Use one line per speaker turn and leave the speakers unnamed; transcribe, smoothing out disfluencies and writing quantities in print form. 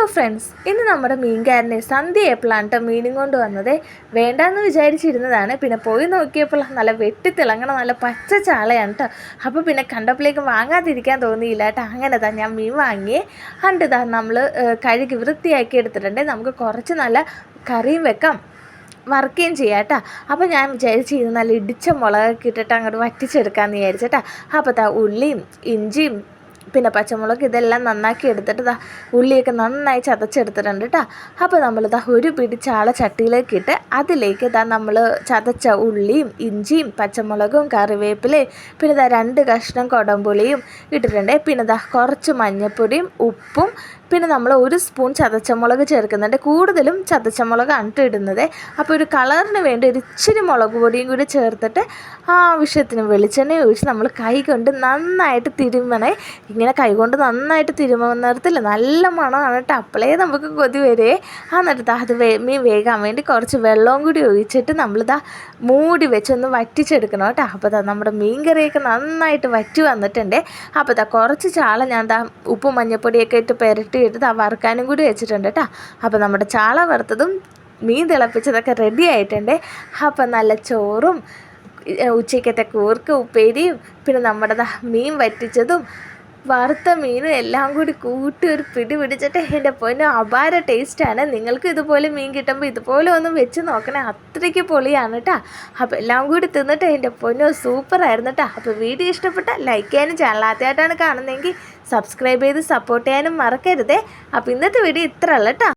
Hello friends, ഇന്ന് നമ്മുടെ മീൻകാരനെ സന്ധ്യ എപ്പോഴാണ് കേട്ടോ മീനും കൊണ്ട് വന്നത്. വേണ്ടാന്ന് വിചാരിച്ചിരുന്നതാണ്. പിന്നെ പോയി നോക്കിയപ്പോൾ നല്ല വെട്ടിത്തിളങ്ങണ നല്ല പച്ച ചാളയാണ് കേട്ടോ. അപ്പോൾ പിന്നെ കണ്ടപ്പോഴേക്കും വാങ്ങാതിരിക്കാൻ തോന്നിയില്ല കേട്ടോ. അങ്ങനെ ഞാൻ മീൻ വാങ്ങി കണ്ടതാ നമ്മൾ കഴുകി വൃത്തിയാക്കി എടുത്തിട്ടുണ്ട്. നമുക്ക് കുറച്ച് നല്ല കറിയും വെക്കാം, വറുക്കുകയും ചെയ്യാം കേട്ടോ. അപ്പോൾ ഞാൻ വിചാരിച്ചിരുന്നു നല്ല ഇടിച്ച മുളകൊക്കെ ഇട്ടിട്ട് അങ്ങോട്ട് വറ്റിച്ചെടുക്കാമെന്ന് വിചാരിച്ചേട്ടാ. അപ്പോൾ ഉള്ളിയും ഇഞ്ചിയും പിന്നെ പച്ചമുളക് ഇതെല്ലാം നന്നാക്കി എടുത്തിട്ട് ഉള്ളിയൊക്കെ നന്നായി ചതച്ചെടുത്തിട്ടുണ്ട് കേട്ടോ. അപ്പോൾ നമ്മളിതാ ഒരു പിടി ചാള ചട്ടിയിലേക്ക് ഇട്ട് അതിലേക്ക് നമ്മൾ ചതച്ച ഉള്ളിയും ഇഞ്ചിയും പച്ചമുളകും കറിവേപ്പിലയും പിന്നെ 2 കഷ്ണം കുടംപുളിയും ഇട്ടിട്ടുണ്ട്. പിന്നെ കുറച്ച് മഞ്ഞൾപ്പൊടിയും ഉപ്പും പിന്നെ നമ്മൾ 1 സ്പൂൺ ചതച്ചമുളക് ചേർക്കുന്നുണ്ട്. കൂടുതലും ചതച്ചമുളകാണ് ഇടുന്നത്. അപ്പോൾ ഒരു കളറിന് വേണ്ടി ഒരു ഇച്ചിരി മുളക് പൊടിയും കൂടി ചേർത്തിട്ട് ആവശ്യത്തിന് വെളിച്ചെണ്ണ ഒഴിച്ച് നമ്മൾ കൈ കൊണ്ട് നന്നായിട്ട് തിരുമണേ. ഇങ്ങനെ കൈകൊണ്ട് നന്നായിട്ട് തിരുമുന്നിടത്തില്ല നല്ല മണമാണ് കേട്ടോ. അപ്പോഴേ നമുക്ക് കൊതി വരുവേ. എന്നിട്ട് അത് മീൻ വേകാൻ വേണ്ടി കുറച്ച് വെള്ളവും കൂടി ഒഴിച്ചിട്ട് നമ്മളിതാ മൂടി വെച്ചൊന്ന് വറ്റിച്ചെടുക്കണം കേട്ടോ. അപ്പോൾ നമ്മുടെ മീൻ കറിയൊക്കെ നന്നായിട്ട് വറ്റി വന്നിട്ടുണ്ട്. അപ്പോൾ കുറച്ച് ചാള ഞാൻ ഉപ്പും മഞ്ഞൾപ്പൊടിയൊക്കെ ഇട്ട് പുരട്ടി എടുത്ത് വറുക്കാനും കൂടി വെച്ചിട്ടുണ്ട് കേട്ടോ. അപ്പോൾ നമ്മുടെ ചാള വറുത്തതും മീൻ തിളപ്പിച്ചതൊക്കെ റെഡി ആയിട്ടുണ്ട്. അപ്പം നല്ല ചോറും ഉച്ചയ്ക്കത്തെ കൂർക്ക് ഉപ്പേരിയും പിന്നെ നമ്മുടെ മീൻ വറ്റിച്ചതും വറുത്ത മീനും എല്ലാം കൂടി കൂട്ടി ഒരു പിടി പിടിച്ചിട്ട് എൻ്റെ പൊന്നു അപാര ടേസ്റ്റാണ്. നിങ്ങൾക്ക് ഇതുപോലെ മീൻ കിട്ടുമ്പോൾ ഇതുപോലെ ഒന്ന് വെച്ച് നോക്കണേ, അത്രയ്ക്ക് പൊളിയാണ് കേട്ടോ. അപ്പോൾ എല്ലാം കൂടി തിന്നിട്ട് എൻ്റെ പൊന്നു സൂപ്പറായിരുന്നു കേട്ടോ. അപ്പോൾ വീഡിയോ ഇഷ്ടപ്പെട്ടാൽ ലൈക്ക് ചെയ്യാനും ചാനൽ ആദ്യമായിട്ടാണ് കാണുന്നതെങ്കിൽ സബ്സ്ക്രൈബ് ചെയ്ത് സപ്പോർട്ട് ചെയ്യാനും മറക്കരുതേ. അപ്പോൾ ഇന്നത്തെ വീഡിയോ ഇത്ര ഉള്ളൂ കേട്ടോ.